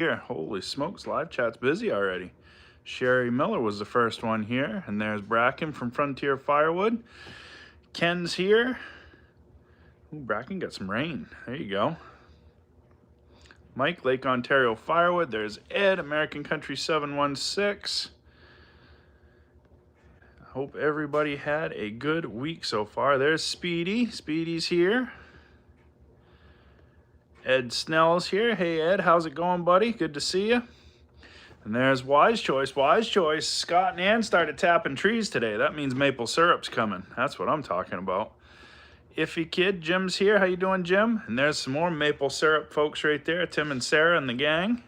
here. Holy smokes, live chat's busy already. Sherry Miller was the first one here, and there's Bracken from Frontier Firewood. Ken's here. Ooh, Bracken got some rain. There you go. Mike, Lake Ontario Firewood. There's Ed, American Country 716. I hope everybody had a good week so far. There's Speedy. Speedy's here. Ed Snell's here. Hey, Ed, how's it going, buddy? Good to see you. And there's Wise Choice. Wise Choice. Scott and Ann started tapping trees today. That means maple syrup's coming. That's what I'm talking about. Iffy Kid, Jim's here. How you doing, Jim? And there's some more maple syrup folks right there. Tim and Sarah and the gang.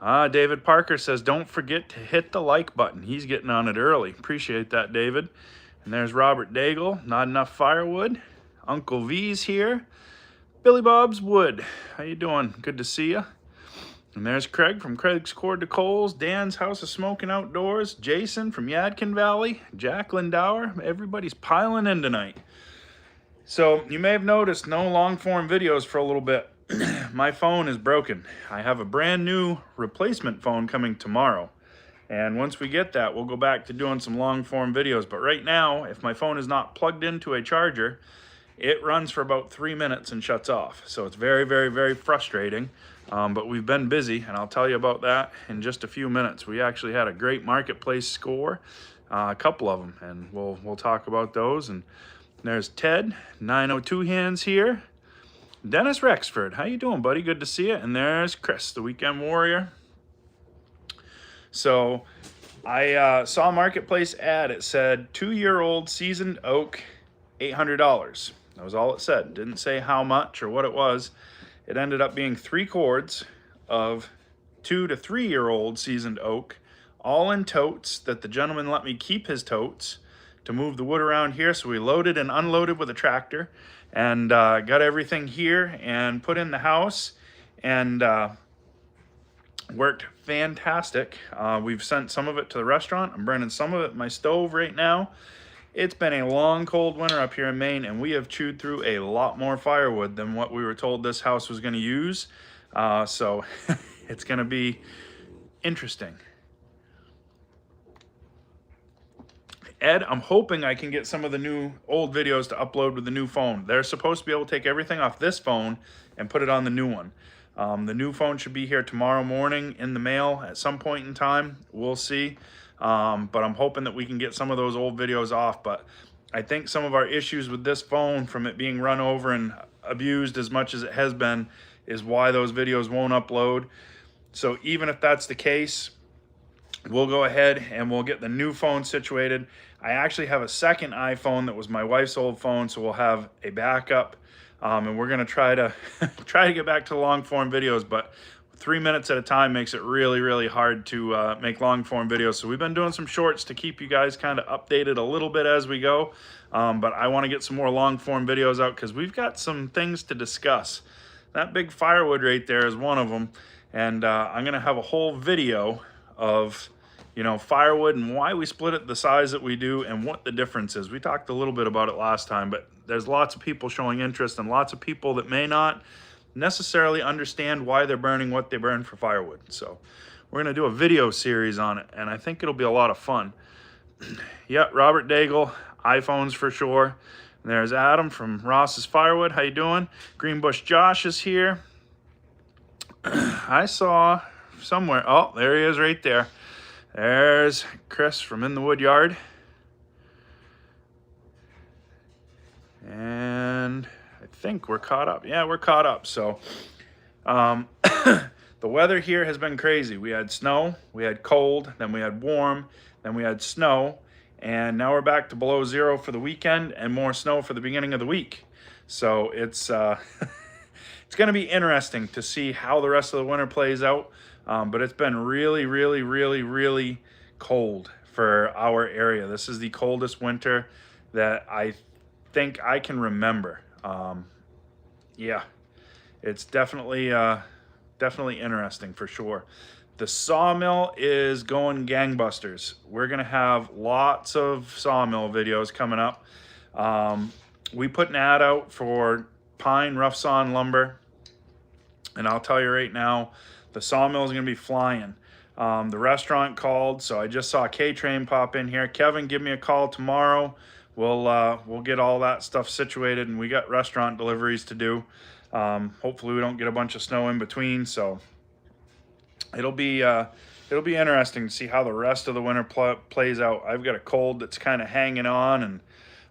David Parker says, don't forget to hit the like button. He's getting on it early. Appreciate that, David. And there's Robert Daigle. Not enough firewood. Uncle V's here. Billy Bob's Wood. How you doing? Good to see you. And there's Craig from Craig's Cord to Coles, Dan's House of Smoking Outdoors, Jason from Yadkin Valley, Jack Lindauer. Everybody's piling in tonight. So you may have noticed no long form videos for a little bit. My phone is broken. I have a brand new replacement phone coming tomorrow. And once we get that, we'll go back to doing some long form videos. But right now, if my phone is not plugged into a charger, it runs for about 3 minutes and shuts off. So it's very, very, very frustrating. But we've been busy, and I'll tell you about that in just a few minutes. We actually had a great marketplace score, a couple of them, and we'll talk about those. And there's Ted, 902 hands here. Dennis Rexford, how you doing, buddy? Good to see you. And there's Chris, the Weekend Warrior. So I saw a marketplace ad. It said 2-year-old seasoned oak, $800. That was all it said. It didn't say how much or what it was. It ended up being 3 cords of 2 to 3-year-old seasoned oak, all in totes that the gentleman let me keep his totes to move the wood around here. So we loaded and unloaded with a tractor and got everything here and put in the house, and worked fantastic. We've sent some of it to the restaurant. I'm burning some of it in my stove right now. It's been a long, cold winter up here in Maine, and we have chewed through a lot more firewood than what we were told this house was going to use. So it's going to be interesting. Ed, I'm hoping I can get some of the new old videos to upload with the new phone. They're supposed to be able to take everything off this phone and put it on the new one. The new phone should be here tomorrow morning in the mail at some point in time. We'll see. But I'm hoping that we can get some of those old videos off. But I think some of our issues with this phone, from it being run over and abused as much as it has been, is why those videos won't upload. So even if that's the case, we'll go ahead and we'll get the new phone situated. I actually have a second iPhone that was my wife's old phone, so we'll have a backup. And we're gonna try to get back to long form videos, but 3 minutes at a time makes it really, really hard to make long form videos. So we've been doing some shorts to keep you guys kind of updated a little bit as we go. But I want to get some more long form videos out because we've got some things to discuss. That big firewood right there is one of them. And I'm going to have a whole video of, you know, firewood and why we split it the size that we do and what the difference is. We talked a little bit about it last time, but there's lots of people showing interest and lots of people that may not necessarily understand why they're burning what they burn for firewood. So we're going to do a video series on it, and I think it'll be a lot of fun. Yeah, Robert Daigle, iPhones for sure. And there's Adam from Ross's Firewood. How you doing? Greenbush Josh is here. I saw somewhere, oh, there he is right there. There's Chris from In the Wood Yard. And I think we're caught up. Yeah, we're caught up. So the weather here has been crazy. We had snow, we had cold, then we had warm, then we had snow, and now we're back to below zero for the weekend and more snow for the beginning of the week. So it's it's going to be interesting to see how the rest of the winter plays out. But it's been really, really, really, really cold for our area. This is the coldest winter that I think I can remember. Yeah, it's definitely interesting for sure. The sawmill is going gangbusters. We're gonna have lots of sawmill videos coming up. We put an ad out for pine rough sawn lumber, and I'll tell you right now, The sawmill is going to be flying. The restaurant called, so I just saw K-Train pop in here. Kevin, give me a call tomorrow. We'll get all that stuff situated, and we got restaurant deliveries to do. Hopefully we don't get a bunch of snow in between, so it'll be interesting to see how the rest of the winter plays out. I've got a cold that's kind of hanging on, and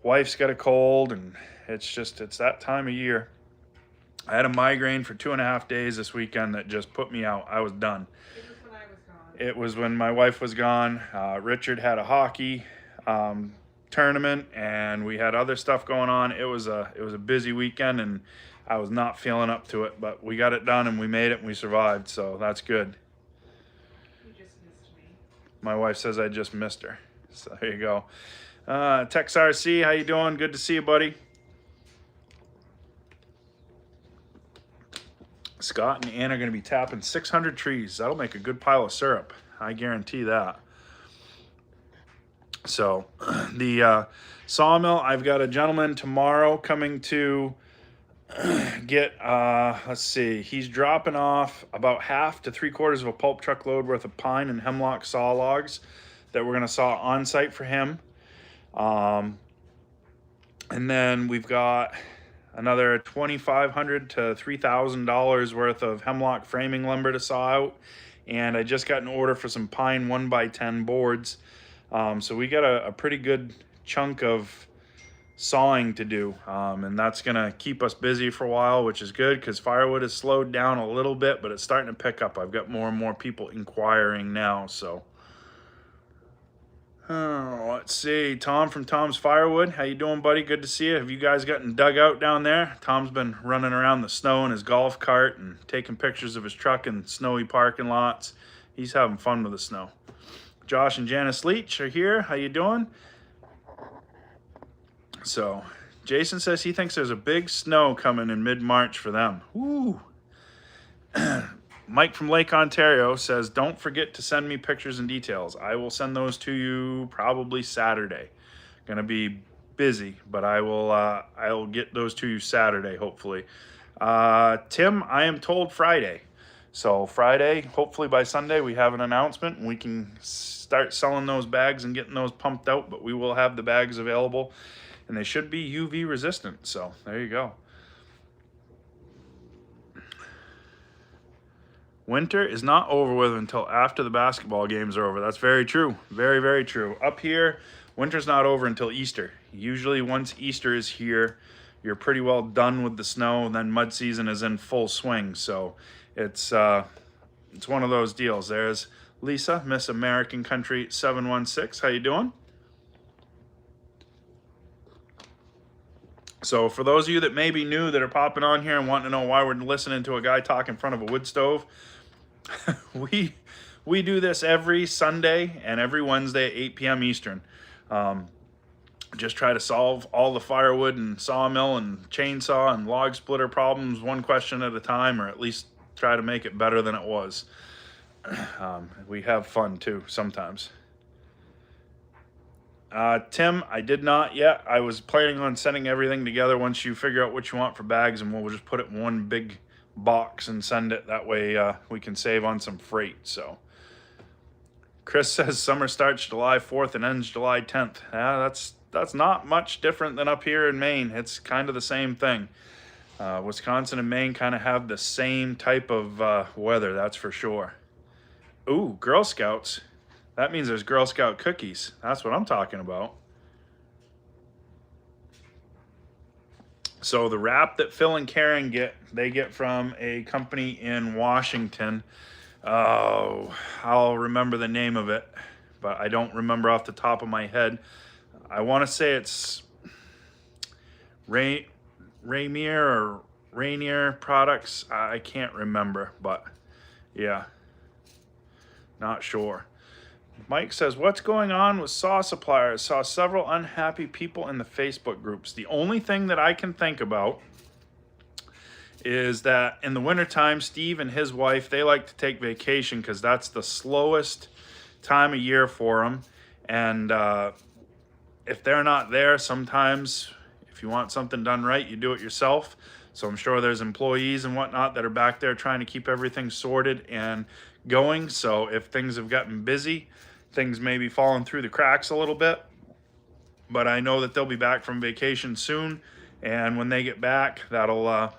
wife's got a cold, and it's that time of year. I had a migraine for 2.5 days this weekend that just put me out. I was done. It was when my wife was gone. Richard had a hockey tournament, and we had other stuff going on. It was a busy weekend, and I was not feeling up to it, but we got it done, and we made it, and we survived, so that's good. You just missed me. My wife says I just missed her, so there you go. Tex RC, how you doing? Good to see you, buddy. Scott and Ann are going to be tapping 600 trees. That'll make a good pile of syrup. I guarantee that. So the sawmill, I've got a gentleman tomorrow coming to get, let's see, he's dropping off about 1/2 to 3/4 of a pulp truck load worth of pine and hemlock saw logs that we're going to saw on site for him. And then we've got another $2,500 to $3,000 worth of hemlock framing lumber to saw out. And I just got an order for some pine 1x10 boards. So we got a pretty good chunk of sawing to do. And that's gonna keep us busy for a while, which is good because firewood has slowed down a little bit, but it's starting to pick up. I've got more and more people inquiring now, so. Let's see, Tom from Tom's Firewood. How you doing, buddy? Good to see you. Have you guys gotten dug out down there? Tom's been running around the snow in his golf cart and taking pictures of his truck in snowy parking lots. He's having fun with the snow. Josh and Janice Leach are here. How you doing? So, Jason says he thinks there's a big snow coming in mid-March for them. Woo! Mike from Lake Ontario says, don't forget to send me pictures and details. I will send those to you probably Saturday. Gonna be busy, but I'll get those to you Saturday, hopefully. Tim, I am told Friday. So Friday, hopefully by Sunday, we have an announcement and we can start selling those bags and getting those pumped out, but we will have the bags available and they should be UV resistant. So there you go. Winter is not over with until after the basketball games are over. That's very true. Very, very true. Up here, winter's not over until Easter. Usually once Easter is here, you're pretty well done with the snow, and then mud season is in full swing. So it's one of those deals. There's Lisa, Miss American Country 716. How you doing? So for those of you that may be new that are popping on here and wanting to know why we're listening to a guy talk in front of a wood stove, we do this every Sunday and every Wednesday at 8 p.m. Eastern. Just try to solve all the firewood and sawmill and chainsaw and log splitter problems one question at a time, or at least try to make it better than it was. We have fun too sometimes. Tim, I did not yet. I was planning on sending everything together once you figure out what you want for bags, and we'll just put it in one big box and send it. That way we can save on some freight. So Chris says summer starts July 4th and ends July 10th. Yeah, that's not much different than up here in Maine. It's kind of the same thing. Wisconsin and Maine kind of have the same type of weather, that's for sure. Ooh, Girl Scouts. That means there's Girl Scout cookies. That's what I'm talking about. So the wrap that Phil and Karen they get from a company in Washington. Oh, I'll remember the name of it, but I don't remember off the top of my head. I want to say it's Rainier or Rainier Products. I can't remember, but yeah, not sure. Mike says, what's going on with saw suppliers? Saw several unhappy people in the Facebook groups. The only thing that I can think about is that in the wintertime, Steve and his wife, they like to take vacation because that's the slowest time of year for them. And if they're not there, sometimes if you want something done right, you do it yourself. So I'm sure there's employees and whatnot that are back there trying to keep everything sorted and going. So if things have gotten busy, things may be falling through the cracks a little bit. But I know that they'll be back from vacation soon. And when they get back, that'll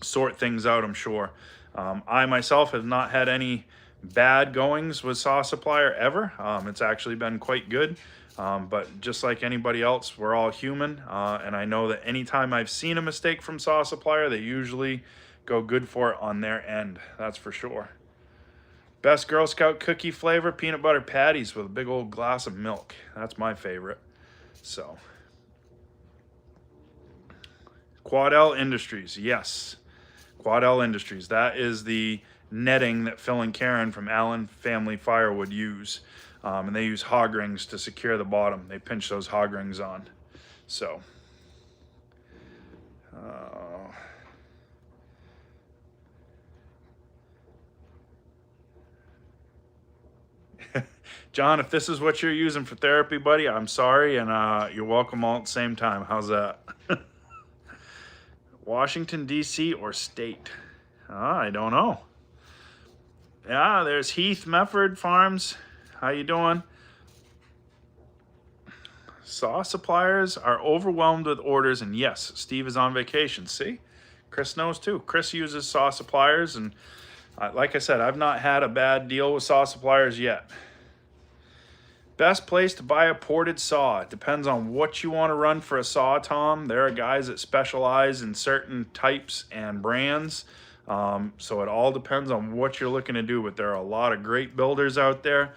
sort things out, I'm sure. I myself have not had any bad goings with Saw Supplier ever. It's actually been quite good. But just like anybody else, we're all human. And I know that anytime I've seen a mistake from Saw Supplier, they usually go good for it on their end. That's for sure. Best Girl Scout cookie flavor, peanut butter patties with a big old glass of milk. That's my favorite. So, Quadell Industries, yes. Quadell Industries, that is the netting that Phil and Karen from Allen Family Firewood use. And they use hog rings to secure the bottom. They pinch those hog rings on. So, John, if this is what you're using for therapy, buddy, I'm sorry, and you're welcome all at the same time. How's that? Washington, D.C. or state? I don't know. Yeah, there's Heath Mefford Farms. How you doing? Saw suppliers are overwhelmed with orders, and yes, Steve is on vacation. See? Chris knows too. Chris uses saw suppliers, and like I said, I've not had a bad deal with saw suppliers yet. Best place to buy a ported saw. It depends on what you want to run for a saw, Tom. There are guys that specialize in certain types and brands. So it all depends on what you're looking to do, but there are a lot of great builders out there.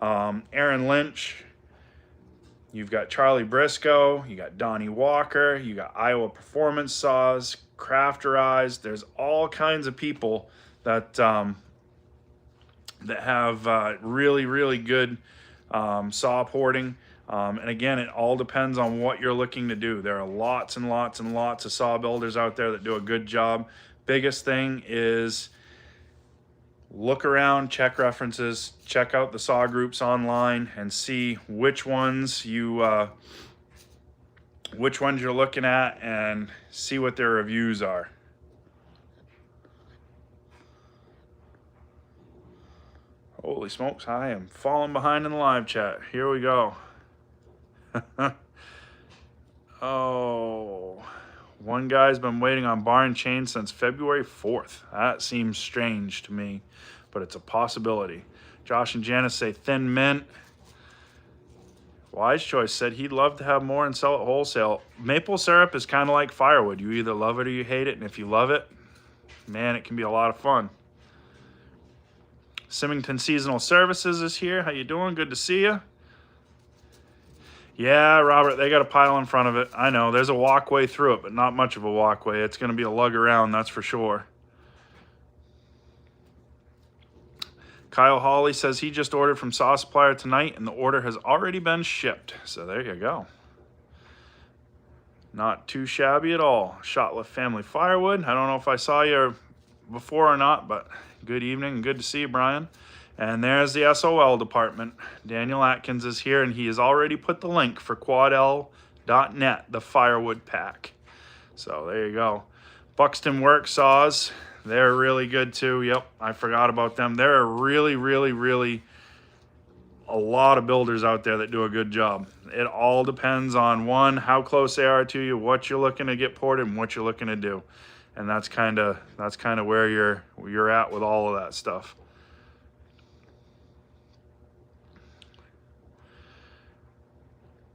Aaron Lynch, you've got Charlie Briscoe, you got Donnie Walker, you got Iowa Performance Saws, Crafterized. There's all kinds of people that that have really, really good saw porting. And again, it all depends on what you're looking to do. There are lots and lots and lots of saw builders out there that do a good job. Biggest thing is look around, check references, check out the saw groups online, and see which ones you're looking at, and see what their reviews are. Holy smokes, I am falling behind in the live chat. Here we go. Oh, one guy's been waiting on bar and chain since February 4th. That seems strange to me, but it's a possibility. Josh and Janice say thin mint. Wise Choice said he'd love to have more and sell it wholesale. Maple syrup is kind of like firewood. You either love it or you hate it, and if you love it, man, it can be a lot of fun. Symington Seasonal Services is here. How you doing? Good to see you. Yeah, Robert, they got a pile in front of it. I know, there's a walkway through it, but not much of a walkway. It's going to be a lug around, that's for sure. Kyle Hawley says he just ordered from Saw Supplier tonight, and the order has already been shipped. So there you go. Not too shabby at all. Shotlift Family Firewood. I don't know if I saw you before or not, but good evening and good to see you, Brian. And there's the SOL department. Daniel Atkins is here, and he has already put the link for quadell.net, the firewood pack. So there you go. Buxton Work Saws. They're really good too. Yep, I forgot about them. There are really, really, really a lot of builders out there that do a good job. It all depends on, one, how close they are to you, what you're looking to get ported, and what you're looking to do. And that's kind of where you're at with all of that stuff.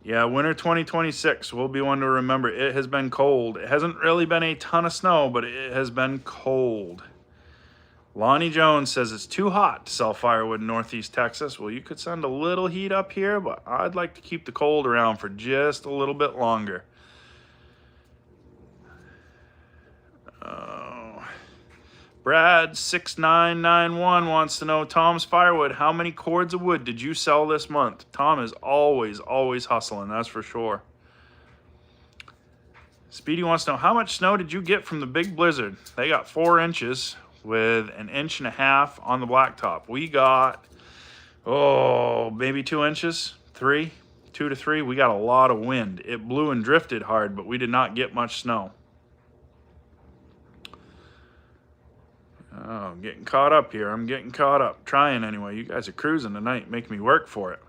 Yeah, winter 2026 will be one to remember. It has been cold. It hasn't really been a ton of snow, but it has been cold. Lonnie Jones says it's too hot to sell firewood in Northeast Texas. Well, you could send a little heat up here, but I'd like to keep the cold around for just a little bit longer. Brad 6991 wants to know, Tom's Firewood, how many cords of wood did you sell this month? Tom is always hustling, that's for sure. Speedy wants to know, how much snow did you get from the big blizzard? They got 4 inches with 1.5 inches on the blacktop. We got, maybe 2 inches, 3, 2 to 3. We got a lot of wind. It blew and drifted hard, but we did not get much snow. Oh, I'm getting caught up here. I'm getting caught up. Trying anyway. You guys are cruising tonight. Make me work for it.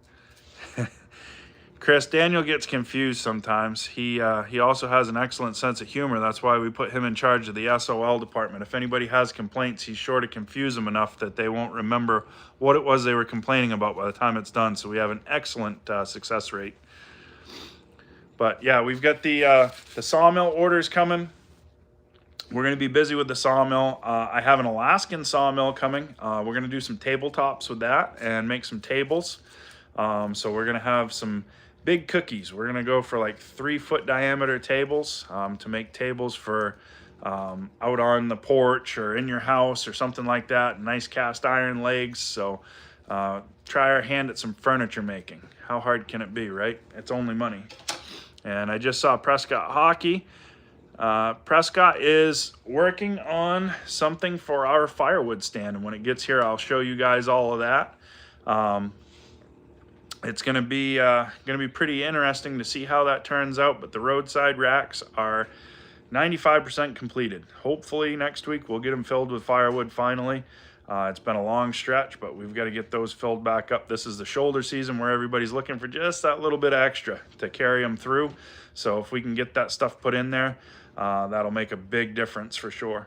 Chris, Daniel gets confused sometimes. He also has an excellent sense of humor. That's why we put him in charge of the SOL department. If anybody has complaints, he's sure to confuse them enough that they won't remember what it was they were complaining about by the time it's done. So we have an excellent success rate. But yeah, we've got the sawmill orders coming. We're going to be busy with the sawmill. I have an Alaskan sawmill coming. We're going to do some tabletops with that and make some tables. So we're going to have some big cookies. We're going to go for like 3-foot diameter tables to make tables for out on the porch or in your house or something like that. Nice cast iron legs. So try our hand at some furniture making. How hard can it be, right? It's only money. And I just saw Prescott Hockey. Prescott is working on something for our firewood stand, and when it gets here, I'll show you guys all of that. It's gonna be pretty interesting to see how that turns out. But the roadside racks are 95% completed. Hopefully next week we'll get them filled with firewood finally. It's been a long stretch, but we've got to get those filled back up. This is the shoulder season where everybody's looking for just that little bit of extra to carry them through. So if we can get that stuff put in there, that'll make a big difference for sure.